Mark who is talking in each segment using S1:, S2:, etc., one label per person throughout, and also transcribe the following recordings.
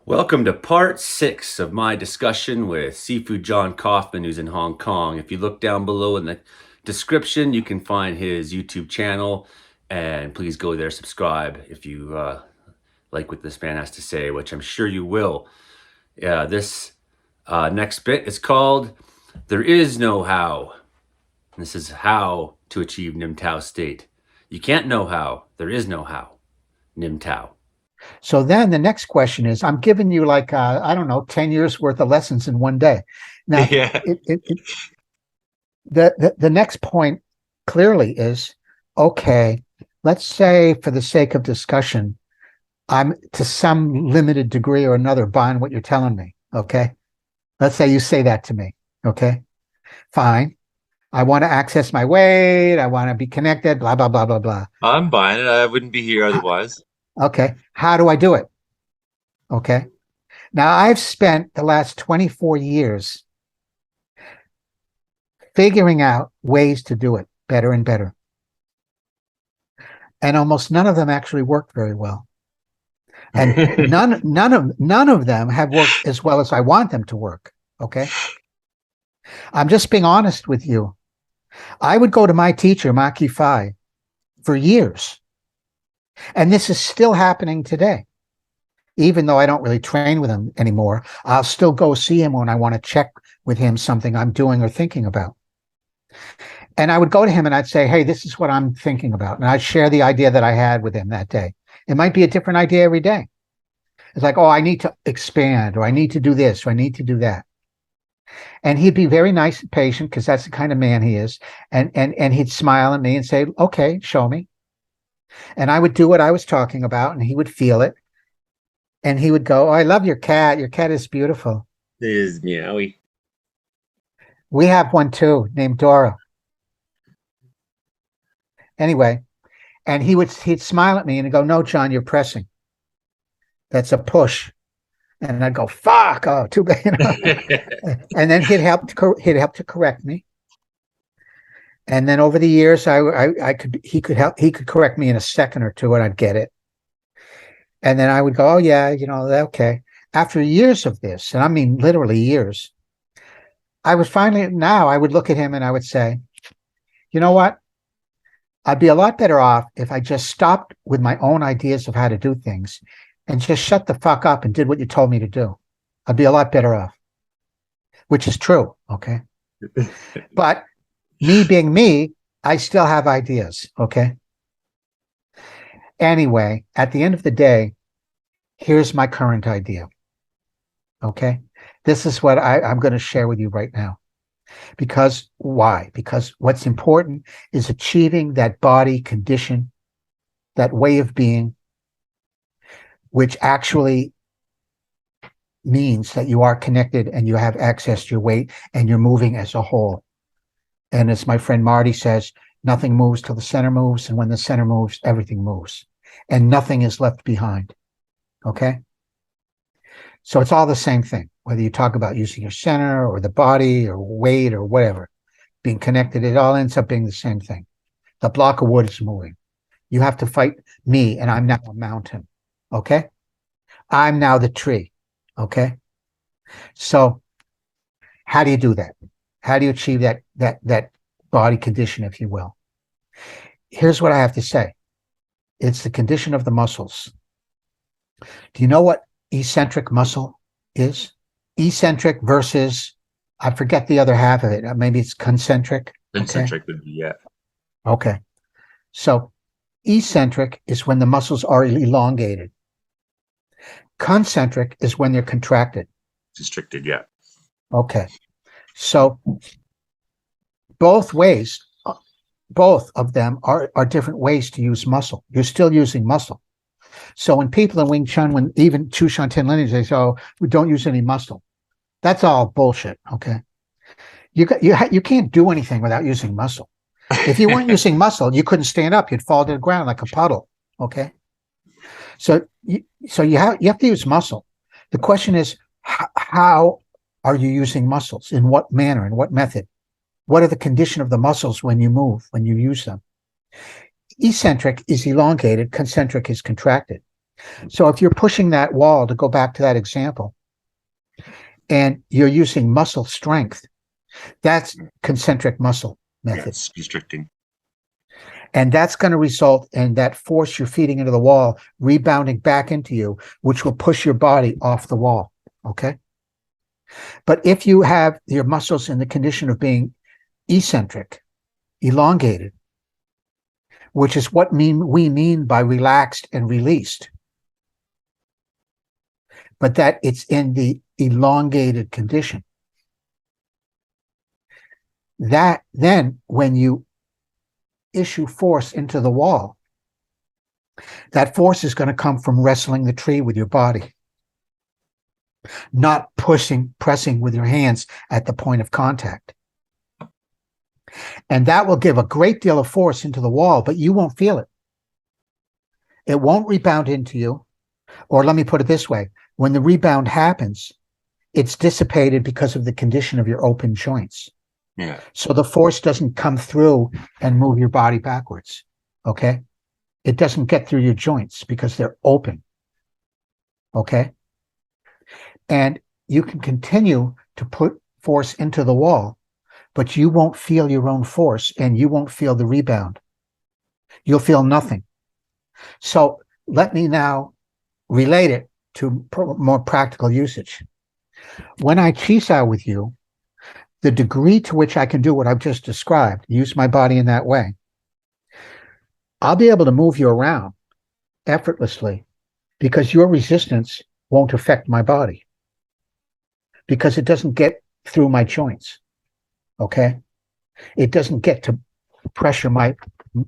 S1: Welcome to part 6 of my discussion with Seafood John Kaufman, who's in Hong Kong. If you look down below in the description, you can find his YouTube channel, and please go there, subscribe if you like what this man has to say, which I'm sure you will. This next bit is called There Is No How. This is how to achieve Nim Tao state. You can't know how. There is no how. Nim Tao.
S2: So then the next question is, I'm giving you like, I don't know, 10 years worth of lessons in one day. Now,
S3: Yeah.
S2: the next point clearly is, okay, let's say for the sake of discussion, I'm to some limited degree or another buying what you're telling me. Okay. Let's say you say that to me. Okay. Fine. I want to access my weight. I want to be connected, blah, blah, blah, blah, blah.
S3: I'm buying it. I wouldn't be here otherwise.
S2: Okay. How do I do it? Okay. Now, I've spent the last 24 years figuring out ways to do it better and better. And almost none of them actually worked very well. And none of them have worked as well as I want them to work. Okay. I'm just being honest with you. I would go to my teacher, Maki Fai, for years. And this is still happening today. Even though I don't really train with him anymore, I'll still go see him when I want to check with him something I'm doing or thinking about. And I would go to him and I'd say, hey, this is what I'm thinking about. And I'd share the idea that I had with him that day. It might be a different idea every day. It's like, oh, I need to expand, or I need to do this, or I need to do that. And he'd be very nice and patient, because that's the kind of man he is. And he'd smile at me and say, okay, show me. And I would do what I was talking about, and he would feel it. And he would go, oh, I love your cat. Your cat is beautiful.
S3: It is meowy.
S2: We have one too, named Dora. Anyway, and he'd smile at me and he'd go, no, John, you're pressing. That's a push. And I'd go, fuck, oh, too bad. You know? And then he'd help to correct me. And then over the years, he could correct me in a second or two, and I'd get it. And then I would go, oh yeah, okay. After years of this, and I mean literally years, I would look at him and I would say, you know what? I'd be a lot better off if I just stopped with my own ideas of how to do things and just shut the fuck up and did what you told me to do. I'd be a lot better off, which is true. Okay. But me being me, I still have ideas. Okay. Anyway, at the end of the day, here's my current idea. Okay. This is what I'm going to share with you right now. Because why? Because what's important is achieving that body condition, that way of being, which actually means that you are connected and you have access to your weight and you're moving as a whole. And as my friend Marty says, nothing moves till the center moves. And when the center moves, everything moves. And nothing is left behind. Okay? So it's all the same thing. Whether you talk about using your center or the body or weight or whatever, being connected, it all ends up being the same thing. The block of wood is moving. You have to fight me, and I'm now a mountain. Okay? I'm now the tree. Okay? So how do you do that? How do you achieve that body condition, if you will? Here's what I have to say. It's the condition of the muscles. Do you know what eccentric muscle is? Eccentric versus, I forget the other half of it. Maybe it's concentric.
S3: Eccentric would be, yeah.
S2: Okay. So eccentric is when the muscles are elongated. Concentric is when they're contracted.
S3: Constricted, yeah.
S2: Okay. So both of them are different ways to use muscle. You're still using muscle. So when people in Wing Chun, when even Chu Shan Tin lineage, they say, oh, we don't use any muscle. That's all bullshit. Okay. You can't do anything without using muscle. If you weren't using muscle, you couldn't stand up. You'd fall to the ground like a puddle. Okay. So you have to use muscle. The question is, how are you using muscles? In what manner? In what method? What are the condition of the muscles when you move, when you use them? Eccentric is elongated, concentric is contracted. So if you're pushing that wall, to go back to that example, and you're using muscle strength, that's concentric muscle method.
S3: Yes, constricting.
S2: And that's going to result in that force you're feeding into the wall rebounding back into you, which will push your body off the wall. Okay. But if you have your muscles in the condition of being eccentric, elongated, which is what we mean by relaxed and released, but that it's in the elongated condition, that then when you issue force into the wall, that force is going to come from wrestling the tree with your body, not pressing with your hands at the point of contact. And that will give a great deal of force into the wall, but you won't feel it. It won't rebound into you. Or let me put it this way. When the rebound happens, it's dissipated because of the condition of your open joints.
S3: Yeah.
S2: So the force doesn't come through and move your body backwards. Okay. It doesn't get through your joints because they're open. Okay. And you can continue to put force into the wall, but you won't feel your own force and you won't feel the rebound. You'll feel nothing. So let me now relate it to more practical usage. When I chisao with you, the degree to which I can do what I've just described, use my body in that way, I'll be able to move you around effortlessly because your resistance won't affect my body because it doesn't get through my joints. Okay. It doesn't get to pressure my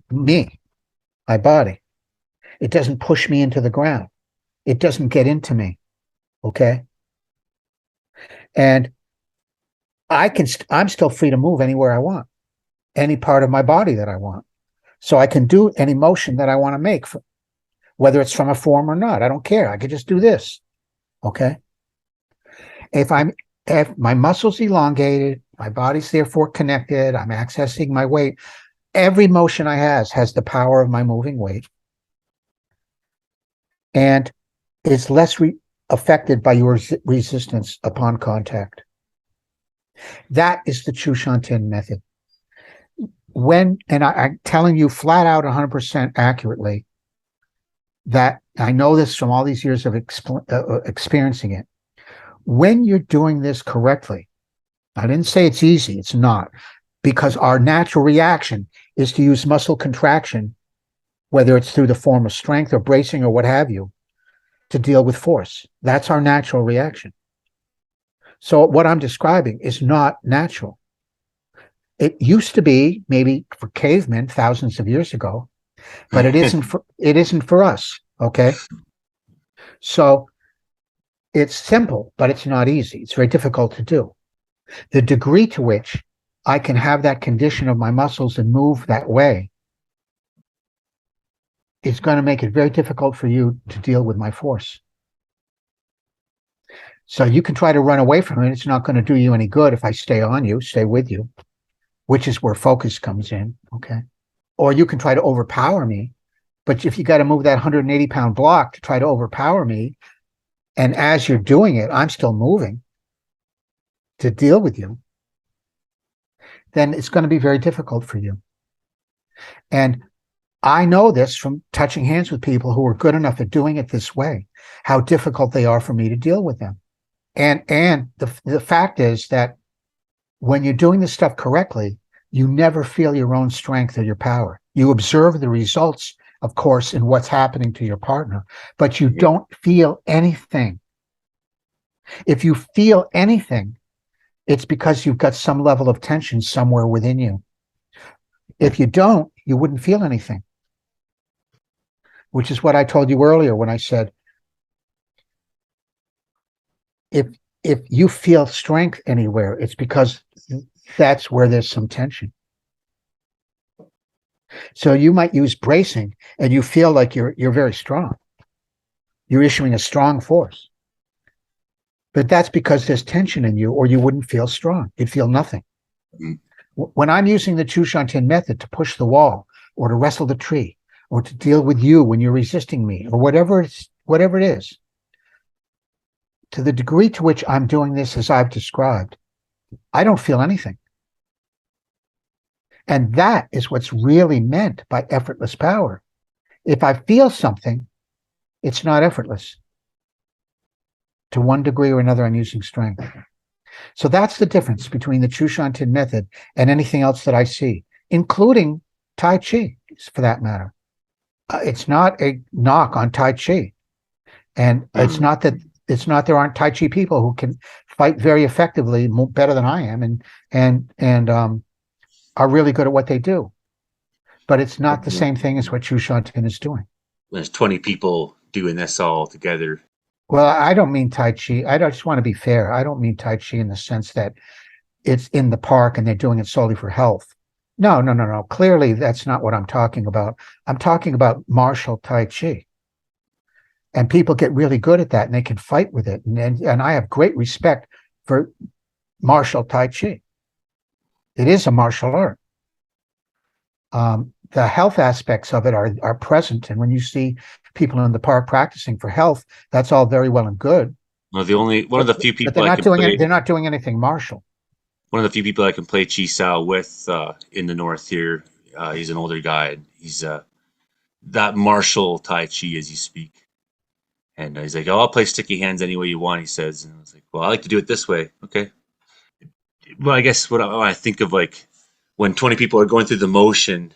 S2: body. It doesn't push me into the ground. It doesn't get into me. Okay. And I'm still free to move anywhere I want, any part of my body that I want. So I can do any motion that I want to make, whether it's from a form or not. I don't care. I could just do this. Okay. If my muscles elongated, my body's therefore connected, I'm accessing my weight. Every motion I has the power of my moving weight. And it's less affected by your resistance upon contact. That is the Chushantin method. I'm telling you flat out 100% accurately that I know this from all these years of experiencing it. When you're doing this correctly, I didn't say it's easy, it's not, because our natural reaction is to use muscle contraction, whether it's through the form of strength or bracing or what have you, to deal with force. That's our natural reaction. So what I'm describing is not natural. It used to be maybe for cavemen thousands of years ago, but it isn't for us. Okay. So it's simple, but it's not easy. It's very difficult to do. The degree to which I can have that condition of my muscles and move that way is going to make it very difficult for you to deal with my force. So you can try to run away from it. It's not going to do you any good if I stay on you, stay with you, which is where focus comes in. Okay. Or you can try to overpower me. But if you got to move that 180-pound block to try to overpower me, and as you're doing it, I'm still moving to deal with you, then it's going to be very difficult for you. And I know this from touching hands with people who are good enough at doing it this way, how difficult they are for me to deal with them. And the fact is that when you're doing this stuff correctly, you never feel your own strength or your power. You observe the results, of course, in what's happening to your partner, but you don't feel anything. If you feel anything, it's because you've got some level of tension somewhere within you. If you don't, you wouldn't feel anything, which is what I told you earlier when I said, if you feel strength anywhere, it's because that's where there's some tension. So you might use bracing and you feel like you're very strong. You're issuing a strong force. But that's because there's tension in you, or you wouldn't feel strong. You'd feel nothing. Mm-hmm. When I'm using the Chushantin method to push the wall, or to wrestle the tree, or to deal with you when you're resisting me, or whatever whatever it is, to the degree to which I'm doing this as I've described, I don't feel anything. And that is what's really meant by effortless power. If I feel something, it's not effortless. To one degree or another, I'm using strength. So that's the difference between the Chushantin method and anything else that I see, including Tai Chi, for that matter. It's not a knock on Tai Chi. And it's not that there aren't Tai Chi people who can fight very effectively, better than I am, and are really good at what they do. But it's not the same thing as what Chushantin is doing.
S3: There's 20 people doing this all together.
S2: Well, I don't mean Tai Chi. I just want to be fair. I don't mean Tai Chi in the sense that it's in the park and they're doing it solely for health. No. Clearly, that's not what I'm talking about. I'm talking about martial Tai Chi. And people get really good at that and they can fight with it. And I have great respect for martial Tai Chi. It is a martial art. The health aspects of it are present. And when you see people in the park practicing for health, that's all very well and good.
S3: Well, one of the few people
S2: they're not doing anything martial.
S3: One of the few people I can play Chi Sao with in the north here. He's an older guy. And he's that martial Tai Chi as you speak. And he's like, "Oh, I'll play sticky hands any way you want," he says. And I was like, "Well, I like to do it this way." Okay. Well, I guess when I think of like when 20 people are going through the motion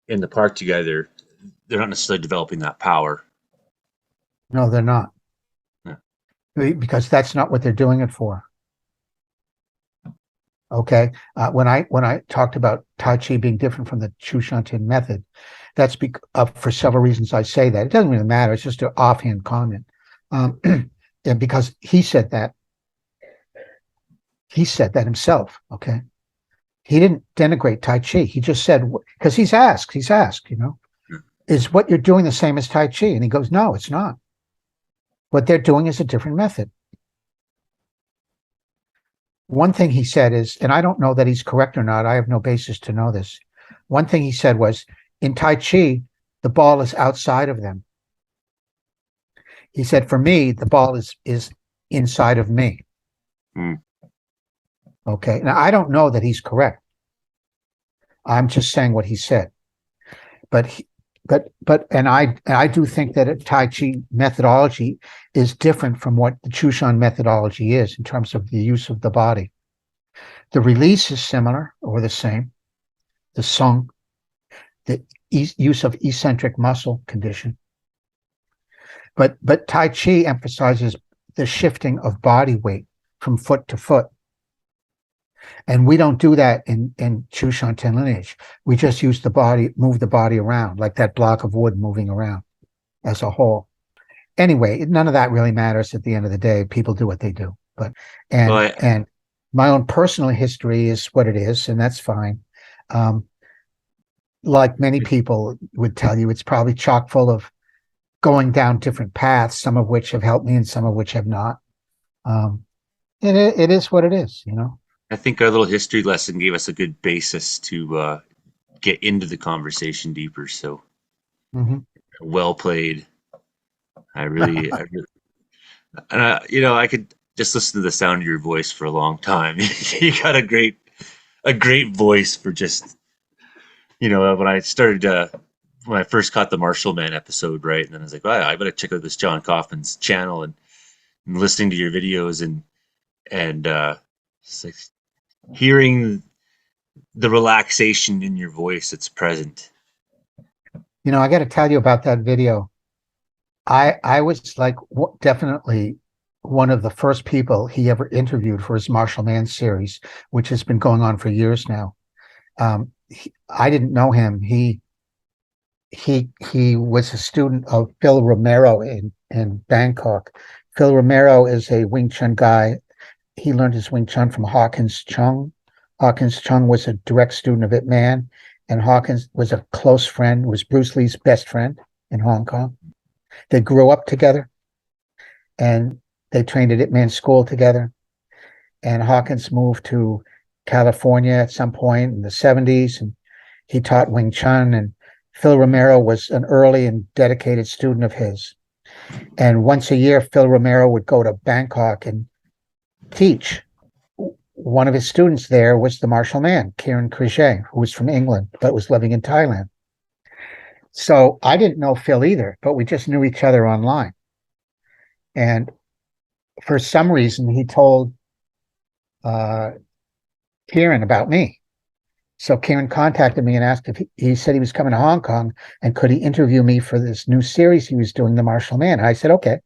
S3: in the park together, they're not necessarily developing that power.
S2: No, they're not.
S3: Yeah.
S2: Because that's not what they're doing it for. Okay. When I talked about Tai Chi being different from the Chushantin method, that's for several reasons I say that. It doesn't really matter. It's just an offhand comment. And because he said that himself. Okay. He didn't denigrate Tai Chi. He just said, because he's asked, is what you're doing the same as Tai Chi? And he goes, no, it's not. What they're doing is a different method. One thing he said is, and I don't know that he's correct or not, I have no basis to know this. One thing he said was, in Tai Chi, the ball is outside of them. He said, for me, the ball is inside of me. Okay. Now, I don't know that he's correct. I'm just saying what he said. But I do think that a Tai Chi methodology is different from what the Chushan methodology is in terms of the use of the body. The release is similar or the same. The sung, the use of eccentric muscle condition. But Tai Chi emphasizes the shifting of body weight from foot to foot. And we don't do that in Chushantin lineage. We just use the body, move the body around, like that block of wood moving around as a whole. Anyway, none of that really matters at the end of the day. People do what they do. And my own personal history is what it is, and that's fine. Like many people would tell you, it's probably chock full of going down different paths, some of which have helped me and some of which have not. It is what it is,
S3: I think our little history lesson gave us a good basis to get into the conversation deeper. So, well played. I really, and I could just listen to the sound of your voice for a long time. You got a great voice for just, when I started, when I first caught the Marshall Man episode, right, and then I was like, well, I better check out this John Kaufman's channel and listening to your videos and it's like hearing the relaxation in your voice that's present.
S2: I got to tell you about that video. I was like definitely one of the first people he ever interviewed for his Marshall Man series, which has been going on for years now. I didn't know him. He was a student of Phil Romero in Bangkok. Phil Romero is a Wing Chun guy. He learned his Wing Chun from Hawkins Chung. Hawkins Chung was a direct student of Ip Man, and Hawkins was a close friend, was Bruce Lee's best friend in Hong Kong. They grew up together, and they trained at Ip Man school together. And Hawkins moved to California at some point in the 70s, and he taught Wing Chun, and Phil Romero was an early and dedicated student of his. And once a year, Phil Romero would go to Bangkok and teach. One of his students there was the martial man, Kieran Kriget, who was from England, but was living in Thailand. So I didn't know Phil either, but we just knew each other online. And for some reason, he told uh, Kieran about me. So Kieran contacted me and asked if he said he was coming to Hong Kong and could he interview me for this new series he was doing, The Martial Man. And I said, okay.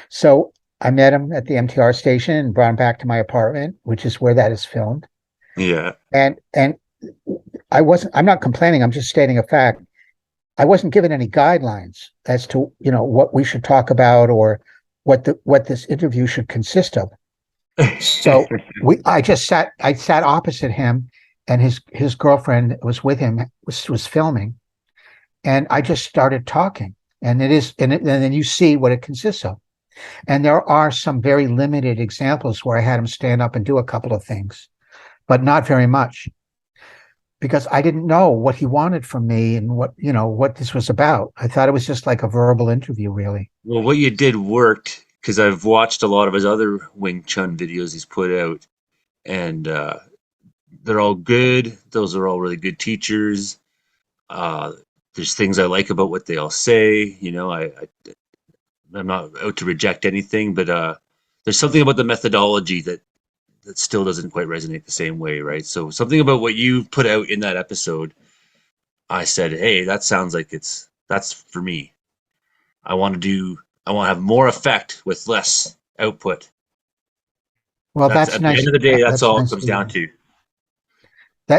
S2: So I met him at the MTR station and brought him back to my apartment, which is where that is filmed.
S3: Yeah.
S2: And I'm not complaining. I'm just stating a fact. I wasn't given any guidelines as to, what we should talk about or what this interview should consist of. So I sat opposite him, and his girlfriend was with him, was filming, and I just started talking, and then you see what it consists of. And there are some very limited examples where I had him stand up and do a couple of things, but not very much, because I didn't know what he wanted from me and what this was about. I thought it was just like a verbal interview, really.
S3: Well, what you did worked, because I've watched a lot of his other Wing Chun videos he's put out, and they're all good. Those are all really good teachers. There's things I like about what they all say. I'm not out to reject anything, but there's something about the methodology that still doesn't quite resonate the same way, right? So something about what you put out in that episode, I said, hey, that sounds like that's for me. I want to have more effect with less output.
S2: Well,
S3: That's
S2: that's
S3: at the
S2: nice.
S3: end of the day, that's
S2: That's
S3: all it
S2: nice
S3: comes
S2: to
S3: down
S2: hear.
S3: to.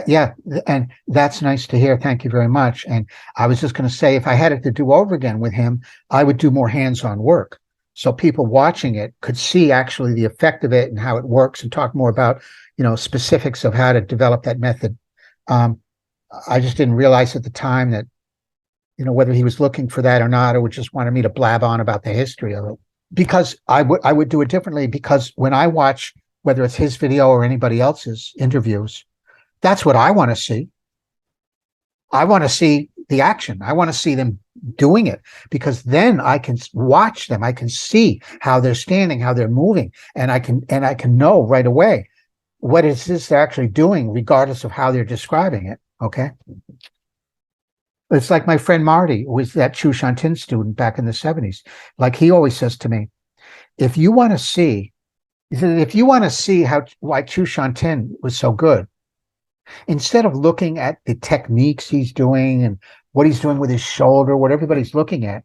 S2: Yeah, and that's nice to hear. Thank you very much. And I was just going to say, if I had it to do over again with him, I would do more hands-on work, so people watching it could see actually the effect of it and how it works, and talk more about, specifics of how to develop that method. Um, I just didn't realize at the time that, whether he was looking for that or not, or just wanted me to blab on about the history of it. Because I would do it differently, because when I watch, whether it's his video or anybody else's interviews, that's what I want to see. I want to see the action. I want to see them doing it, because then I can watch them. I can see how they're standing, how they're moving, and I can know right away what it is they're actually doing, regardless of how they're describing it. Okay. It's like my friend Marty, who was that Chu Shantin student back in the 70s. Like, he always says to me, if you want to see, he said, if you want to see why Chu Shantin was so good, instead of looking at the techniques he's doing and what he's doing with his shoulder, what everybody's looking at,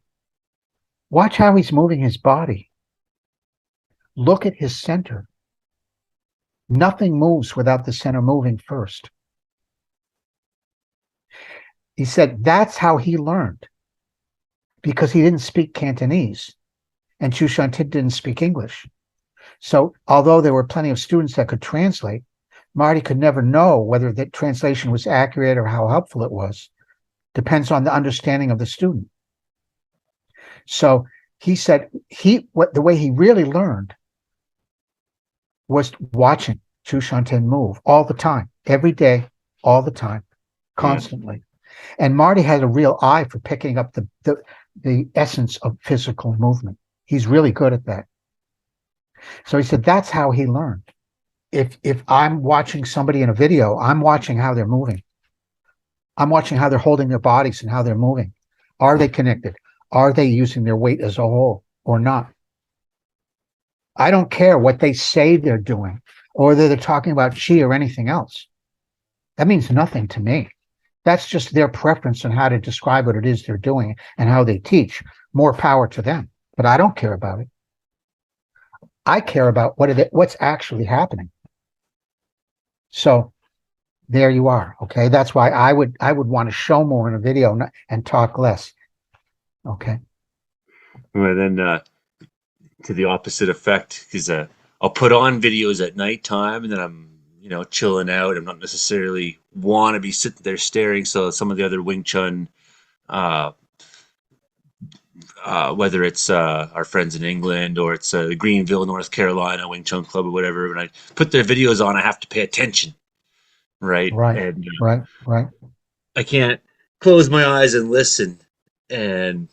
S2: watch how he's moving his body. Look at his center. Nothing moves without the center moving first. He said that's how he learned, because he didn't speak Cantonese and Chu Shantin didn't speak English. So although there were plenty of students that could translate, Marty could never know whether the translation was accurate or how helpful it was. Depends on the understanding of the student. So he said the way he really learned was watching Chu Shantin move all the time, every day, all the time, constantly. And Marty had a real eye for picking up the essence of physical movement. He's really good at that. So he said that's how he learned. If I'm watching somebody in a video, I'm watching how they're moving. I'm watching how they're holding their bodies and how they're moving. Are they connected? Are they using their weight as a whole or not? I don't care what they say they're doing, or whether they're talking about chi or anything else. That means nothing to me. That's just their preference on how to describe what it is they're doing and how they teach. More power to them. But I don't care about it. I care about what's actually happening. So there you are. Okay. That's why I would want to show more in a video and talk less. Okay.
S3: Well, then to the opposite effect, because I'll put on videos at nighttime and then I'm chilling out. I'm not necessarily want to be sitting there staring. So some of the other Wing Chun, whether it's our friends in England or it's Greenville, North Carolina Wing Chun Club or whatever, when I put their videos on, I have to pay attention, right?
S2: Right.
S3: And
S2: Right.
S3: I can't close my eyes and listen and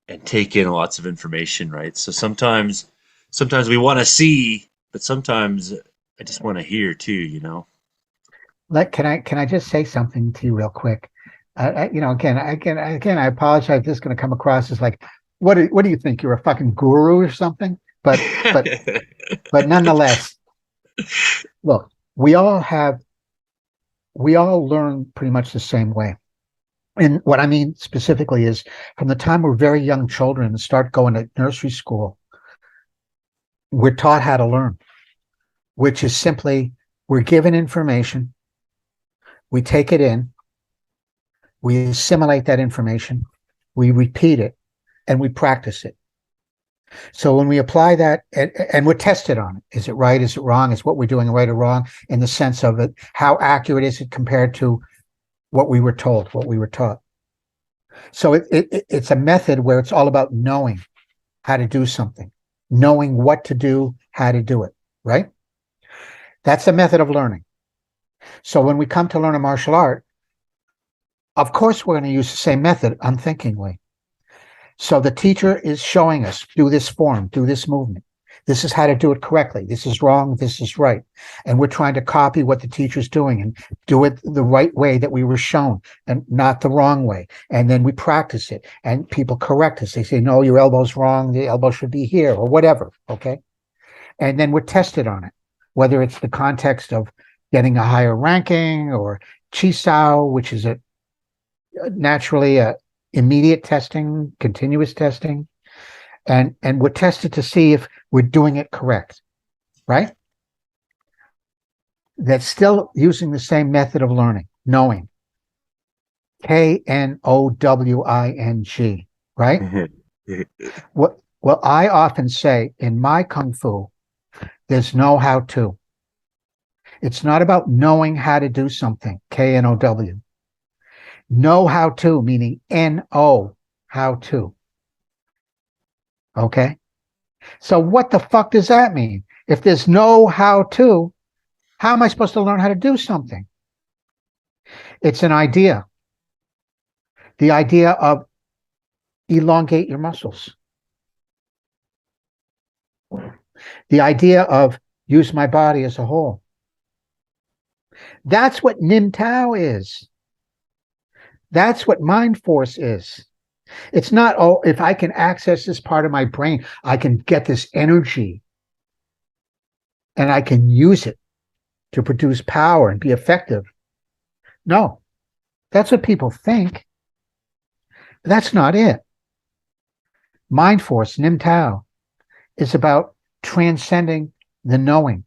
S3: and take in lots of information, right? So sometimes we want to see, but sometimes I just want to hear too, you know.
S2: Can I just say something to you real quick? Again, I apologize. This is going to come across as like, what do you think? You're a fucking guru or something? But but nonetheless, look, we all learn pretty much the same way. And what I mean specifically is from the time we're very young children and start going to nursery school, we're taught how to learn, which is simply we're given information, we take it in, we assimilate that information, we repeat it, and we practice it. So when we apply that and we're tested on it, is it right? Is it wrong? Is what we're doing right or wrong in the sense of it? How accurate is it compared to what we were told, what we were taught? So it's a method where it's all about knowing how to do something, knowing what to do, how to do it, right? That's a method of learning. So when we come to learn a martial art, of course, we're going to use the same method unthinkingly. So the teacher is showing us, do this form, do this movement. This is how to do it correctly. This is wrong. This is right. And we're trying to copy what the teacher's doing and do it the right way that we were shown and not the wrong way. And then we practice it and people correct us. They say, no, your elbow's wrong. The elbow should be here or whatever. Okay. And then we're tested on it, whether it's the context of getting a higher ranking or Chisao, which is naturally a immediate testing, continuous testing, and we're tested to see if we're doing it correct, right? That's still using the same method of learning, knowing. Knowing, right? Well, I often say in my Kung Fu, there's no how to. It's not about knowing how to do something, K-N-O-W. Know how to, meaning N-O, how to. Okay? So what the fuck does that mean? If there's no how to, how am I supposed to learn how to do something? It's an idea. The idea of elongate your muscles. The idea of use my body as a whole. That's what Nim Tao is. That's what mind force is. It's not, oh, if I can access this part of my brain, I can get this energy and I can use it to produce power and be effective. No, that's what people think. That's not it. Mind force, Nim Tao, is about transcending the knowing,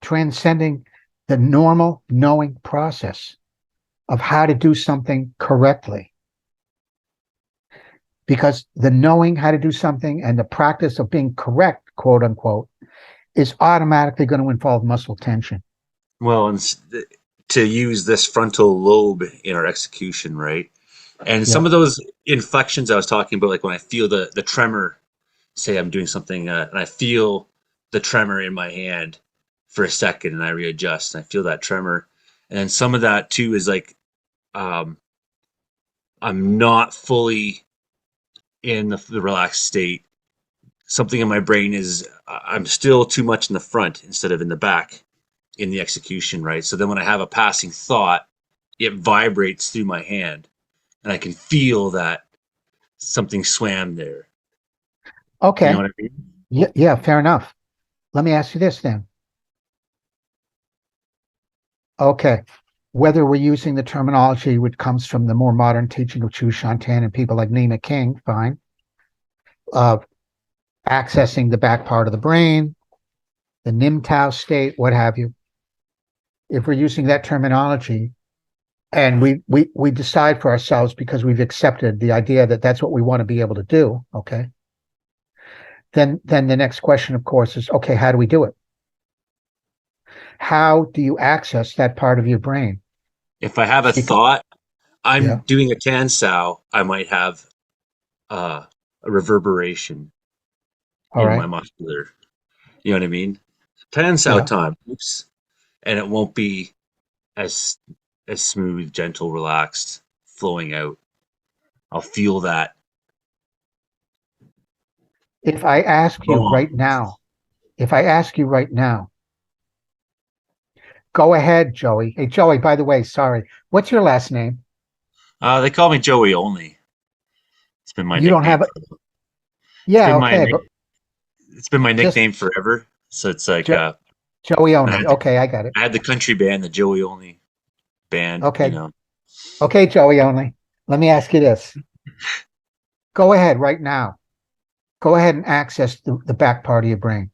S2: transcending the normal knowing process of how to do something correctly. Because the knowing how to do something and the practice of being correct, quote unquote, is automatically going to involve muscle tension.
S3: Well, and to use this frontal lobe in our execution, right? And some of those inflections I was talking about, like when I feel the tremor, say I'm doing something and I feel the tremor in my hand for a second and I readjust and I feel that tremor. And then some of that too is like I'm not fully in the relaxed state. Something in my brain is I'm still too much in the front instead of in the back in the execution, right? So then when I have a passing thought, it vibrates through my hand and I can feel that something swam there.
S2: Okay.
S3: You know what I mean?
S2: Yeah, fair enough. Let me ask you this then. Okay. Whether we're using the terminology which comes from the more modern teaching of Chu Shantan and people like Nina King, fine. Of accessing the back part of the brain, the Nim Tao state, what have you. If we're using that terminology and we decide for ourselves because we've accepted the idea that that's what we want to be able to do, okay, then the next question, of course, is, okay, how do we do it? How do you access that part of your brain?
S3: If I have a thought, I'm doing a Tansao, I might have a reverberation in my muscular. You know what I mean? Tansao time, oops, and it won't be as smooth, gentle, relaxed, flowing out. I'll feel that
S2: If I ask
S3: Go
S2: you
S3: on.
S2: right now, if I ask you right now, go ahead, Joey. Hey, Joey, by the way, sorry. What's your last name?
S3: They call me Joey only. It's been my
S2: You don't
S3: nickname.
S2: have a,
S3: It's
S2: yeah,
S3: been my
S2: okay,
S3: nick.
S2: but
S3: It's been my
S2: just
S3: nickname forever. So it's like
S2: jo- Joey
S3: I
S2: only.
S3: had the,
S2: Okay, I got it.
S3: I had the country band, the Joey only band. You
S2: Okay,
S3: know,
S2: okay, Joey only. Let me ask you this. Go ahead right now. Go ahead and access the back part of your brain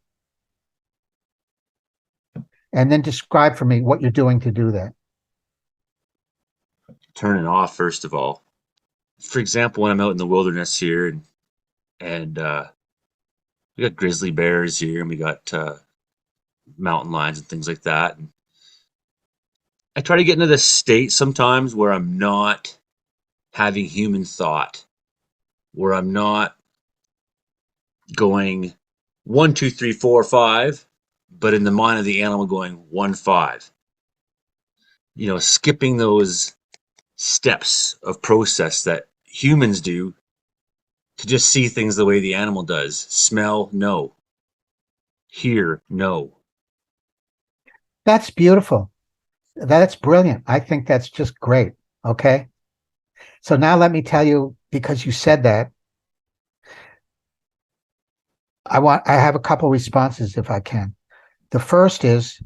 S2: and then describe for me what you're doing to do that.
S3: turn it off first of all. For example, when I'm out in the wilderness here, and we got grizzly bears here, and we got mountain lions and things like that. And I try to get into this state sometimes where I'm not having human thought, where I'm not going 1, 2, 3, 4, 5, but in the mind of the animal going 1, 5. Skipping those steps of process that humans do to just see things the way the animal does. Smell, no. Hear, no.
S2: That's beautiful. That's brilliant. I think that's just great. Okay. So now let me tell you, because you said that, I have a couple responses if I can. The first is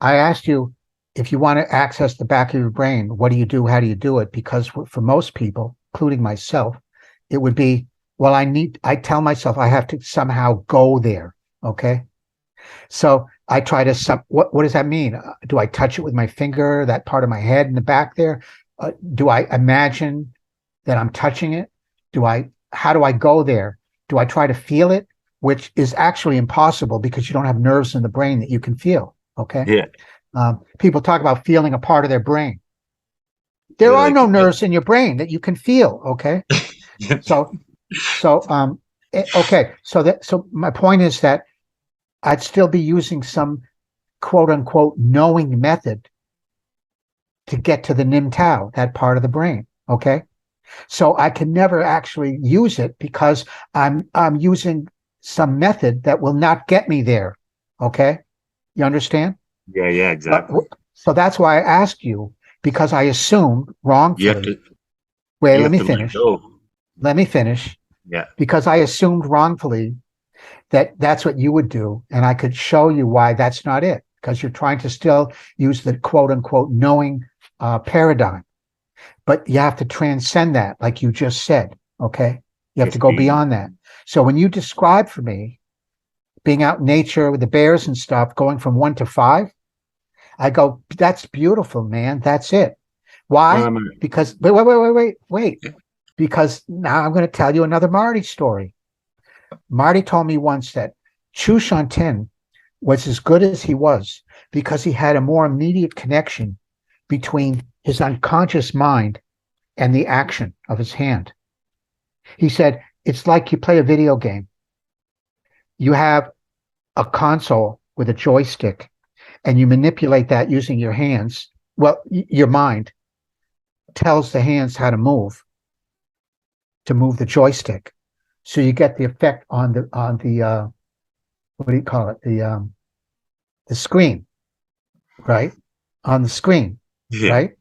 S2: I asked you if you want to access the back of your brain, what do you do? How do you do it? Because for most people, including myself, it would be, well, I tell myself I have to somehow go there. Okay. So I try to, what does that mean? Do I touch it with my finger, that part of my head in the back there? Do I imagine that I'm touching it? How do I go there? Do I try to feel it? Which is actually impossible because you don't have nerves in the brain that you can feel. Okay.
S3: Yeah.
S2: People talk about feeling a part of their brain. There
S3: Yeah,
S2: are
S3: like,
S2: no nerves in your brain that you can feel. Okay.
S3: yeah.
S2: So, so, okay. So my point is that I'd still be using some quote unquote knowing method to get to the nim tau, that part of the brain. Okay. So I can never actually use it because I'm using some method that will not get me there. Okay. You understand?
S3: Yeah, yeah,
S2: But
S3: exactly.
S2: so that's why I asked you because I assumed
S3: You have
S2: wrongfully.
S3: to
S2: Wait,
S3: you
S2: let
S3: have
S2: me
S3: to let
S2: finish.
S3: go.
S2: Let me finish
S3: Yeah.
S2: because I assumed wrongfully that that's what you would do. And I could show you why that's not it because you're trying to still use the quote unquote knowing paradigm. But you have to transcend that, like you just said. Okay. You have to
S3: Just
S2: go
S3: being.
S2: beyond that. So when you describe for me being out in nature with the bears and stuff, going from 1 to 5, I go, that's beautiful, man. That's it.
S3: Well,
S2: Why? Because wait. Because now I'm going to tell you another Marty story. Marty told me once that Chu Shantin was as good as he was because he had a more immediate connection between his unconscious mind and the action of his hand. He said, it's like you play a video game. You have a console with a joystick and you manipulate that using your hands. Well, your mind tells the hands how to move the joystick. So you get the effect on the what do you call it? The screen, right? On the screen,
S3: Yeah.
S2: right?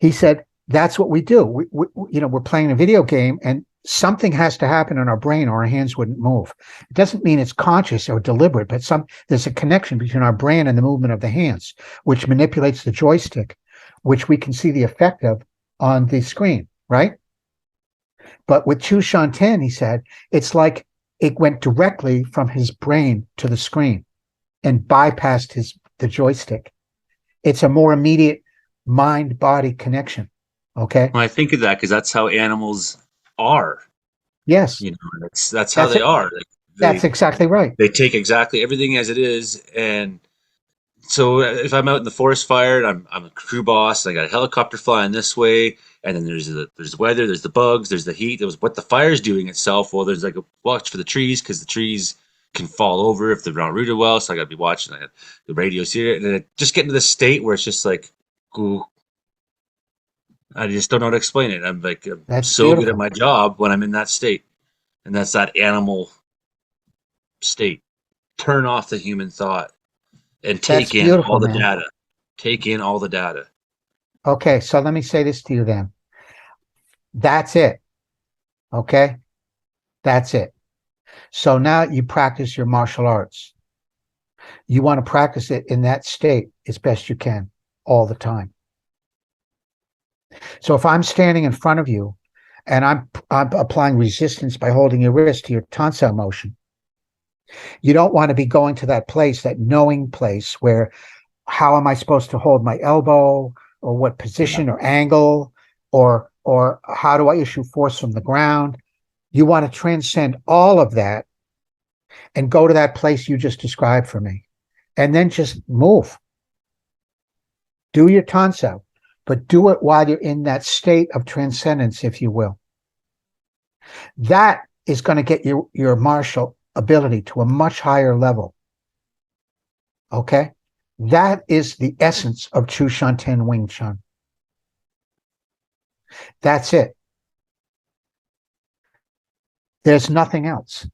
S2: He said that's what we do. We're playing a video game and something has to happen in our brain or our hands wouldn't move. It doesn't mean it's conscious or deliberate, but there's a connection between our brain and the movement of the hands, which manipulates the joystick, which we can see the effect of on the screen, right? But with Chu Shantin, he said, it's like it went directly from his brain to the screen and bypassed the joystick. It's a more immediate mind body connection. Okay.
S3: Well, I think of that because that's how animals are.
S2: Yes,
S3: That's how
S2: that's
S3: they
S2: it.
S3: are. Like,
S2: That's
S3: they
S2: exactly right.
S3: they take exactly everything as it is, and so if I'm out in the forest fire and I'm a crew boss, and I got a helicopter flying this way, and then there's weather, there's the bugs, there's the heat, there's what the fire's doing itself. Well, there's like a watch for the trees because the trees can fall over if they're not rooted well. So I got to be watching. I got the radios here, and then just get into this state where it's just like, ooh, I just don't know how to explain it. I'm like I'm
S2: That's
S3: so good at
S2: beautiful.
S3: my job when I'm in that state, and that's that animal state. Turn off the human thought and
S2: That's
S3: take in all
S2: beautiful,
S3: the
S2: man.
S3: data. Take in all the data.
S2: Okay, so let me say this to you then. That's it. Okay, that's it. So now you practice your martial arts. You want to practice it in that state as best you can all the time. So if I'm standing in front of you and I'm applying resistance by holding your wrist to your tonsil motion, you don't want to be going to that place, that knowing place where how am I supposed to hold my elbow, or what position or angle, or how do I issue force from the ground? You want to transcend all of that and go to that place you just described for me. And then just move. Do your tonsil, but do it while you're in that state of transcendence, if you will. That is going to get your martial ability to a much higher level. Okay? That is the essence of Chu Shanten Wing Chun. That's it. There's nothing else.